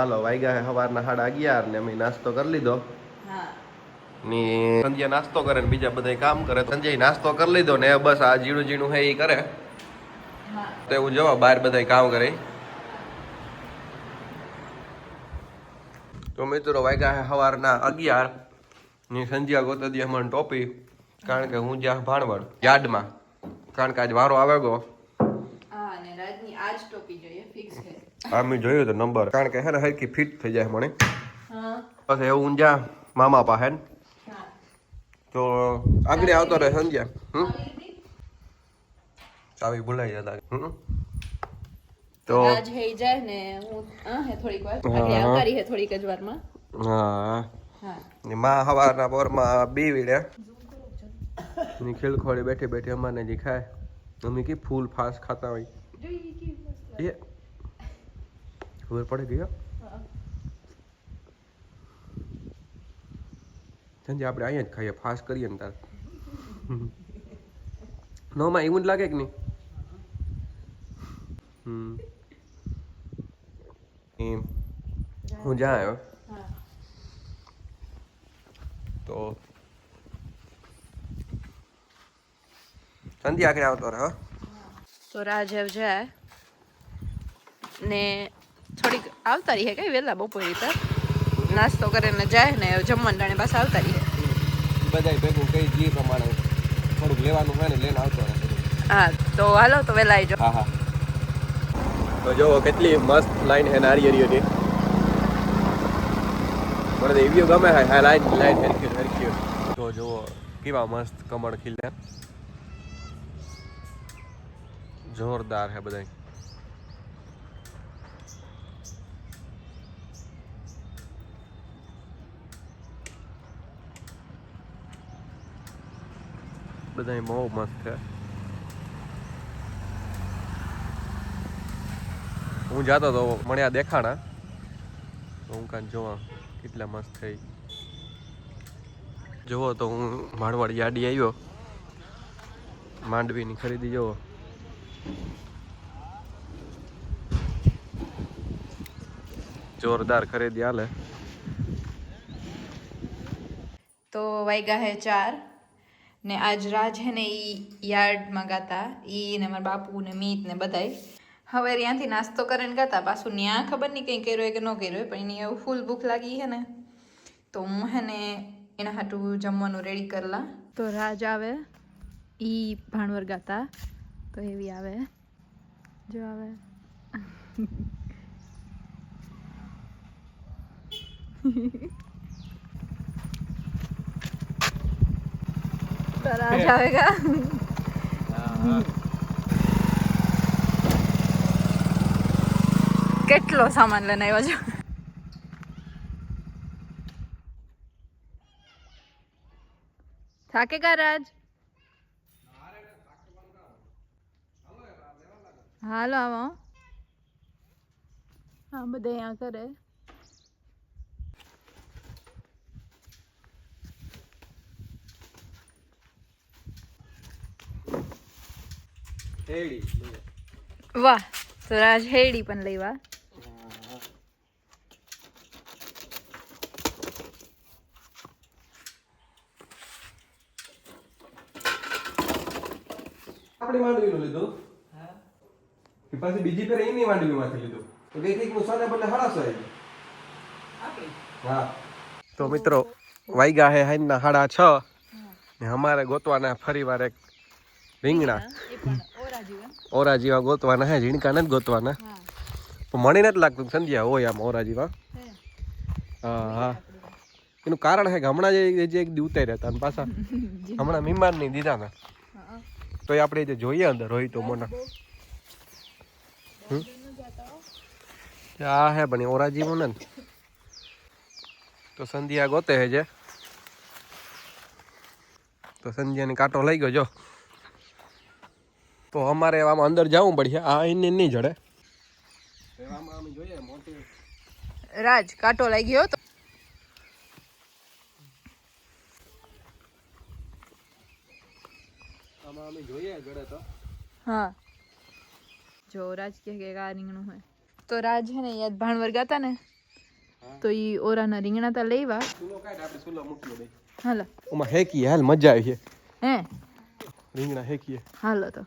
હાલો વાગ્યા હે સવારના 11:30 ને અમે નાસ્તો કરી લીધો. ની સંજય નાસ્તો કરે ને બીજા બધા કામ કરે. સંજય નાસ્તો કરી લીધો ને બસ આ ઝીણું ઝીણું હે એ કરે. તો એવું જોવા બહાર બધા કામ કરે. તો મિત્રો વાગ્યા હે સવારના 11 ની સંજ્યા ગોતી દી અમને ટોપી, કારણ કે હું જ્યાં ભાણવડ યાર્ડમાં, કારણ કે આજ વારો આવે ગયો. મેં જોયું તો નંબર, કારણ કે હે ને હરખી ફિટ થઈ જાય મને. પછી એવું ઊંઝા મામા પાસે તો આગળ આવતો રહે સંજ્યા. ચાવી ભૂલાઈ જતા. તો આજ હે જાય ને હું હે થોડીક વાર આગળ આવતારી હે થોડીક જ વારમાં. હા ને માં હવારના પોરમાં બી વીડે ની ખીલખોડી બેઠી બેઠી અમાને જે ખાય. મમ્મી કે ફૂલ ફાસ ખાતા હોય એ ખબર પડી ગયો. સંજય આપણે અહીંયા જ ખાઈએ, ફાસ કરીએ ને તાર નો માં એવું જ લાગે કે નહીં. હું જ્યાં આવ્યો તો સંધ્યા આખરે આવતો રહે. તો રાજેવ જાય ને થોડીક આવતા રહી હે કઈ વહેલા બપોરી પર નાસ્તો કરીને જાય ને જમવાનું ટાણે પાછા આવતા રહી. બધા ભેગું કઈ જી પ્રમાણે થોડુંક લેવાનું હોય ને લઈને આવતો રહે. હા તો હાલો તો વહેલા આવી જાઓ. હા તો જો કેટલી મસ્ત લાઈન હે નારિયેળીઓની. મને તો એવી ગમે હે હા લાઈન હરખી. તો જુઓ કેવા મસ્ત કમળ ખીલ્યા, જોરદાર હે બધા. બધા બહુ મસ્ત છે. હું જાતો તો મને આ દેખાણા તો હું કાંઈ જોવા કેટલા મસ્ત થઈ. જુઓ તો હું મારવાડ યાર્ડી આવ્યો, માંડવીની ખરીદી જુઓ. જોરદાર ખરીદી હાલે. તો વાગ્યા હે 4 ને આજ રાજ હે ને ઈ યાર્ડમાં ગાતા ઈ ને મારા બાપુ ને મીત ને બધાય. હવે ત્યાંથી નાસ્તો કરીને ગાતા પાછું ન્યા ખબર નહીં કંઈ કર્યો કે ન કર્યો, પણ એની એવું ફૂલ ભૂખ લાગી હે ને તો હું હે ને એના હાટું જમવાનું રેડી કરલા. તો રાજ આવે ઈ ભાણવર ગાતા તો એવી આવે જો આવે. તો રાજ આવેગા. કેટલો સામાન લઈને આવ્યો છો. થાકેગા રાજ? હાલો આવો. હા બધા અહીંયા કરે. વાહ તો રાજ હેડી પણ લેવા. આપણી માંડવીનું લીધું કે પછી બીજી ફેર એની માંડવીમાંથી લીધું તો કઈ કઈક નું સોને બદલે 750 હા. તો મિત્રો વાગ્યા હે હાઈના 6:30 ને અમારે ગોતવાના ફરીવાર એક રીંગણા ઓરા જેવા ગોતવાના હે, ઝીણકા નથી ગોતવાના. પણ મને નથી લાગતું સંધ્યા હોય આમ ઓરા જેવા. હા એનું કારણ હે કે હમણાં જે એક દી ઉતાર્યા હતા અને પાછા હમણાં મીમાર નહીં દીધા ને તો આપણે જે જોઈએ અંદર હોય તો મોના આ હે પણ ઓરા જેવો ને તો સંધ્યા ગોતે હે જે. તો સંધ્યાની કાંટો લઈ ગયો જો. તો અમારે આમાં અંદર જવું પડશે, આ એને નહીં જડે. રાજ કાંટો લઈ ગયો તો આમાં અમે જોઈએ જડે તો. હા જો રાજ કે આ રીંગણું હોય તો રાજ હે ને યાદ ભાણવર ગાતા ને તો ઈ ઓરાના રીંગણા તા લેવા સુલો કાઢ આપણે સુલો મૂકી દે હાલો ઓમાં હેકી હાલ મજા આવી છે હે રીંગણા હેકીએ હાલો તો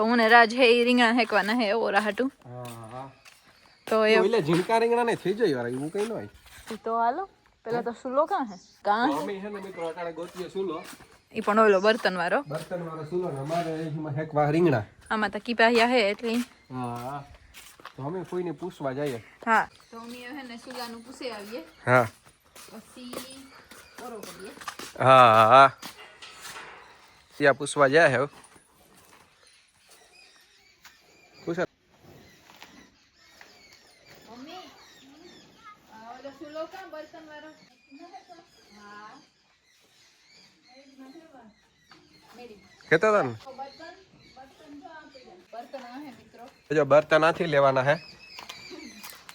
હું ને રાજ હે ઈ રીંગણા હેકવાના હે ઓરા હાટું હા તો એ એટલે ઝીણકા રીંગણા ને થઈ જાય યાર એવું કઈ ન હોય તો હાલો પેલા તો સુલો કાં હે કાં તો અમે છે ને મિત્રો અટાણે ગોતીએ સુલો ઈ પણ ઓલો બર્તન વાળો સુલો ને અમારે એમાં હેકવા રીંગણા આમાં તો કીપાહિયા હે એટલે હા તો અમે કોઈને પૂછવા જઈએ હા તો અમે હે ને સુલાનું પૂછે આવીએ હા પછી ઓરો કરીએ હા ત્યાં પૂછવા જાય હે પૂછા મમ્મી ઓલો સુલો કાં બર્તન વાળો હા કહેતા હતા ને બર્તન હે મિત્રો જો બર્તન આથી લેવાના હે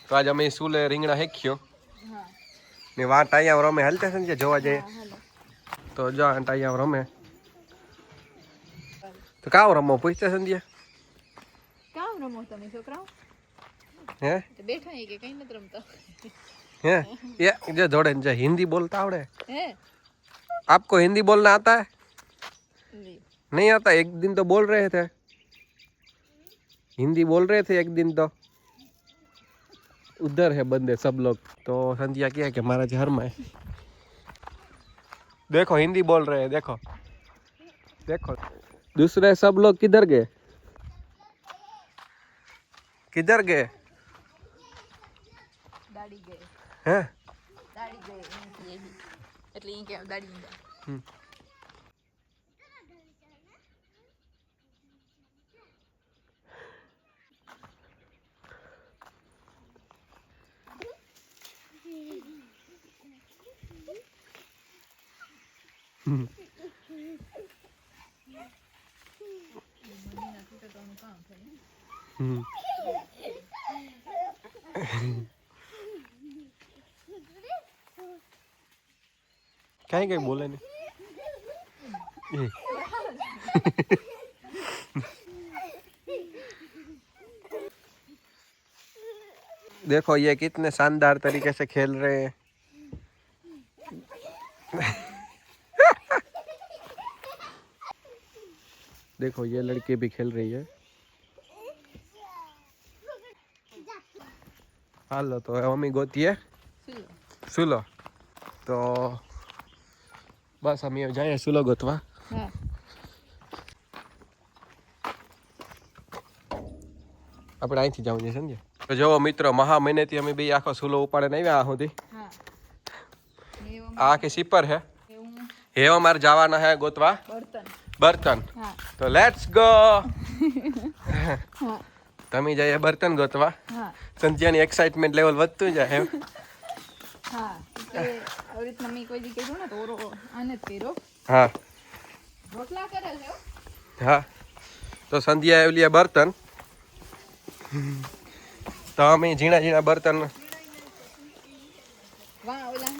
તો આજ અમે સુલે રીંગણા હેખ્યો હા ને વાટ અહીંયા રમે હાલતા છે ને જોવા જઈએ હાલો તો જો અહીંયા રમે તો કાવ રમો પૂછતા સંધ્યા કામ રમો તમે છોકરાઓ હે તો બેઠા હે કે કઈ નથી રમતા હે ये जो जोड़े जो हिंदी बोलता आवड़े હે आपको हिंदी बोलना आता है લી नहीं आता एक दिन तो बोल रहे थे हिंदी बोल रहे थे एक दिन तो उधर है बंदे सब लोग तो संध्या क्या है कि हमारा घर में है देखो हिंदी बोल रहे हैं देखो देखो दूसरे सब लोग किधर गए किधर गए દાડી ગઈ हैं દાડી ગઈ એમ એટલે ઈ કે દાડી ગયા कहीं कहीं बोले नहीं देखो ये कितने शानदार तरीके से खेल रहे हैं देखो ये लड़की भी खेल रही है हालो तो मम्मी गोती है सुलो तो बस हम ये जाए सुलो गोतवा હા આપણે અહીંથી જવું છે સમજે તો જો મિત્રો મહા મહિનેથી અમે બે આખો સુલો ઉપાડીને આવ્યા આ સુધી હા આ આખી સીપર હે એવું હેવ અમારે જવાના હે ગોતવા બર્તન બર્તન હા તો લેટ્સ ગો હા તમે જઈએ બર્તન ગોતવા હા સંધ્યાની એક્સાઇટમેન્ટ લેવલ વધતું જાય એમ હા એટલે આવી રીતના મેં કોઈ દી કીધું ને તો ઓરો આને જ કર્યો હા રોટલા કરે છે હો. હા તો સંધ્યા એવલી બર્તન તો અમે ઝીણા ઝીણા બર્તન વાહ ઓલા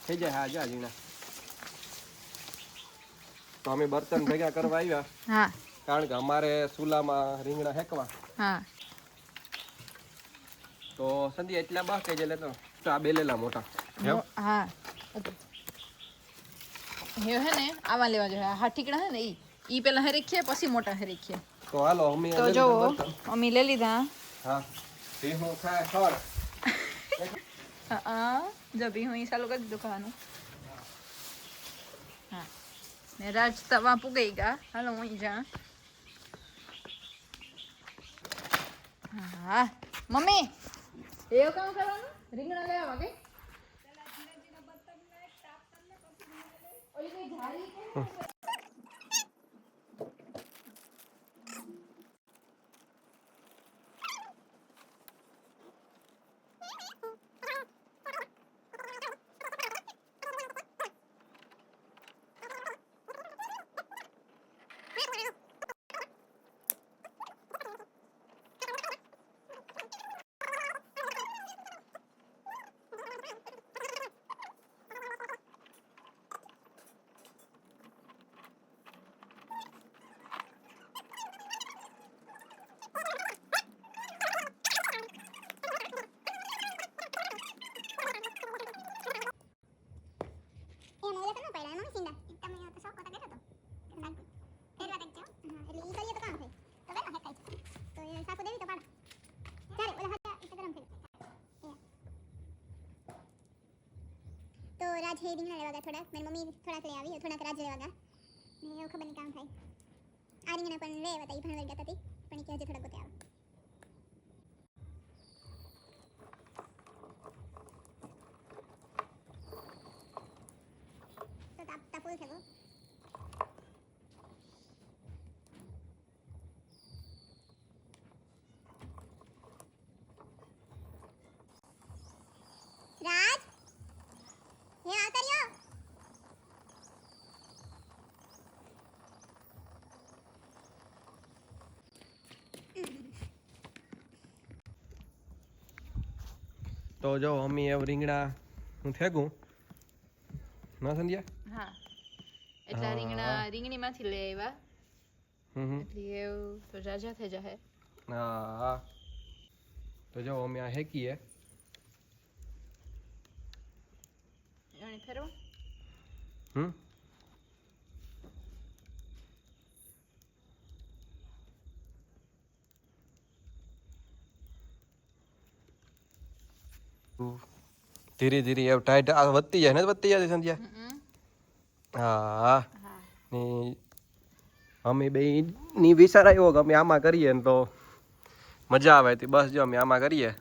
થઈ જાય હા જા ઝીણા તો અમે બર્તન ભેગા કરવા આવ્યા હા કારણ કે અમારે ચૂલામાં રીંગણા હેકવા હા તો સંધ્યા એટલા બાકી છે લેતો તો આ બેલેલા મોટા એમ? હા હે ને આવા લેવા જોઈએ હા ઠીકડા હે ને ઈ પેલા હરીખીએ પછી મોટા હરીખીએ તો હાલો અમે તો લઈ જો લીધા બર્તન. અમે લઈ લીધા હા ભીહું ખાય ખર હા જો બી હું ચાલુ કરી દીધું ખાવાનું હા ને રાજ તવા પુગાઈ ગયા હાલો હું જા હા મમ્મી એવું કામ કરવાનું રીંગણા લેવા કે ઓલી કઈ જારી કે રાજ હે રીંગણા લેવા ગયા થોડાક મારી મમ્મી થોડાક લઈ આવી થોડાક રાજ લેવા ગયા ને એવું ખબર નહીં કામ થાય આ રીંગણા પણ લેવા હતા એ ભણવા ગયા હતી પણ કે હજી થોડાક ગોતે આવે તો તાપ ફૂલ થયો રાજ હે આ કર્યો તો જો અમી એવ રીંગણા હું ફેંકું ના સંધ્યા હા એટલા રીંગણીમાંથી લઈ આવ્યા એટલે એવું તો જાજા થઈ જાહે હા તો જો અમે આ હેકીએ એને ફેરવો ધીરે ધીરે એવું ટાઈટ આ વધતી જાય ને વધતી જાય સંધ્યા હા ને અમે બે ની વિચાર આવ્યો કે અમે આમાં કરીએ ને તો મજા આવે તો બસ જો અમે આમાં કરીએ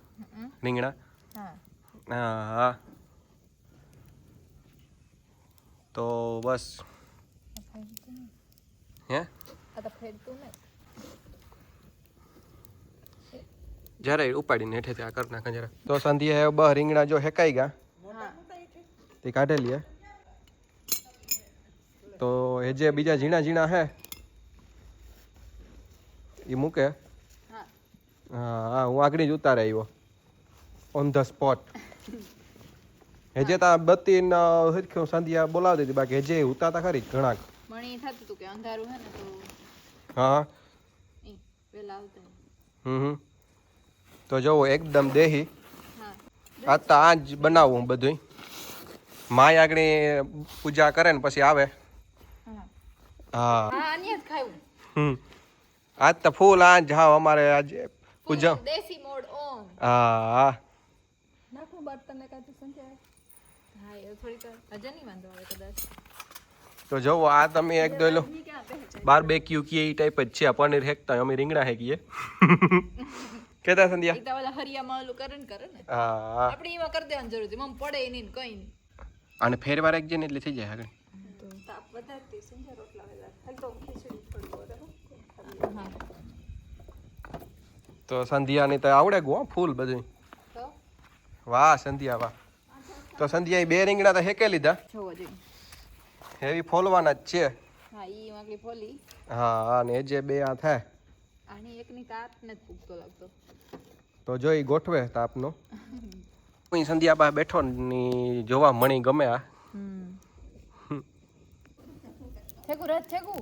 રીંગણા હા તો બસ હે જરા ઉપાડીને હેઠે આ કરી નાખે જરા તો સંધ્યા બસ રીંગણા જો હેકાઈ ગયા તે કાઢે લઈએ તો એ જે બીજા ઝીણા ઝીણા હે એ મૂકે હા હું આગળ જ ઉતારે આવ્યો ઓન ધ સ્પોટ હેજે તા બત્તી હરખ્યો સંધ્યા બોલાવતી હતી બાકી હેજે ઉતારતા ખરી ઘણા મણી થતું હતું કે અંધારું હે ને તો હા વેલા આવતા તો જોવો એકદમ દેહી આ તો આ જ બનાવું બધું માય આગળ પૂજા કરે ને પછી આવે હા આજ તો ફૂલ આજ હા અમારે આજે પૂજા દેશી મોડ ઓન હા નાખું બર્તન ને કાતું સંખ્યા હા એ થોડીક અજે નહીં વાંધો આવે કદાચ તો જોવો આ તમે એક દોલો બારબેક્યુ કે એ ટાઈપ જ છે પનીર હેકતા અમે રીંગણા હેકીએ કેતા સંધ્યા ઈતા વાલા હરિયામાં ઓલું કરે ને હા આપણે એમાં કરી દેવાની જરૂર છે મમ પડે નહીં કઈ નહીં અને ફેરવાર એક જણ એટલે થઈ જાય આગળ તો તાપ વધારતી સંખ્યા રોટલા વેલા ખાલી તો ખીચડી થોડી વધારે તો સંધ્યાની તો આવડે ગો ફૂલ બધું તો વાહ સંધ્યા વાહ તો સંધ્યા બે રીંગણા તો હેકે લીધા જોવો જોઈએ હેવી ફોલવાના જ છે હા ઈ માગલી ફોલી હા અને જે બે આ થાય આની એકની તાપ ને પૂગતો લાગતો તો જોઈ ગોઠવે તાપનો હું સંધ્યા બા બેઠો ની જોવા મણી ગમે આ થેગુ રાત થેગુ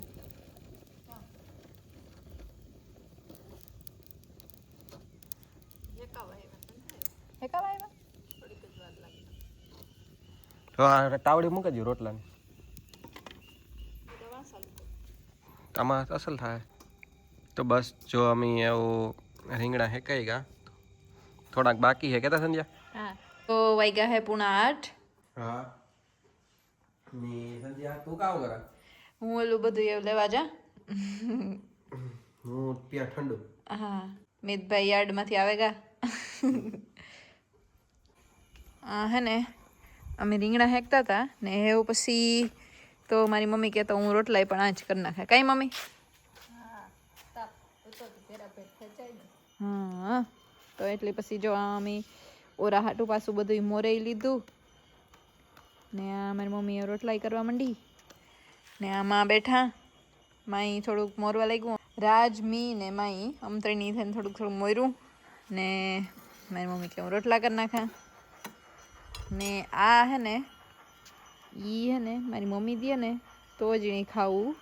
તો આ તાવડી મૂકજો રોટલાની આમાં અસલ થાય તો બસ જો અમે એવું રીંગણા હેકાઈ ગયા થોડાક બાકી હે કેતા સંધ્યા હા તો વાગ્યા હે 7:30 હા ની સંધ્યા તું કામ કરે હું ઓલું બધું એવું લેવા જા હું ત્યાં ઠંડુ હા મિતભાઈ યાર્ડમાંથી આવેગા હે ને અમે રીંગણા હેકતા હતા ને એવું પછી તો મારી મમ્મી કહેતો હું રોટલાય પણ આજ કરી નાખે કઈ મમ્મી હા તો એટલે પછી જો અમે ઓરા હાટું પાછું બધું મોરાઈ લીધું ને આ મારી મમ્મીએ રોટલાય કરવા માંડી ને આમાં બેઠા માઈ થોડુંક મોરવા લાગ્યું રાજ મી ને માઈ અમત્રણી થઈને થોડુંક મોર્યું ને મારી મમ્મી કે હું રોટલા કરી નાખા ને આ હે ને ઈ હે ને મારી મમ્મી દે ને તો જ એને ખાવું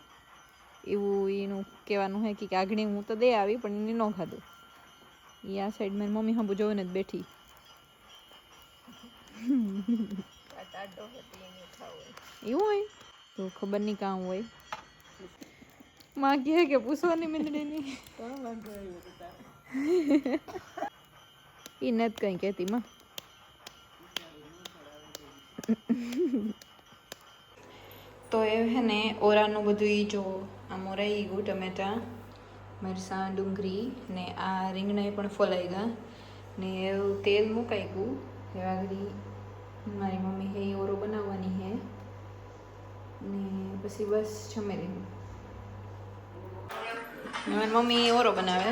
એવું એનું કહેવાનું હે કે આગણી હું તો દે આવી પણ એને ન ખાધું એ આ સાઈડ મારી મમ્મી હંબુ જોઈને જ બેઠી એવું હોય તો ખબર નહીં કામ હોય માં કહે કે પૂછવાની મીંદડીની એ નથી કંઈ કહેતી માં તો એ હે ને ઓરાનું બધું ઈ જો આમ ઓરાઈ ગયું, ટમેટા, મરચાં, ડુંગળી ને આ રીંગણા પણ ફોલાઈ ગયા ને એવું તેલ મુકાઈ ગયું. એવા ઘડી મારી મમ્મી હે ઈ ઓરો બનાવવાની હે ને પછી બસ જમી લીધું. મારી મમ્મી ઓરો બનાવે.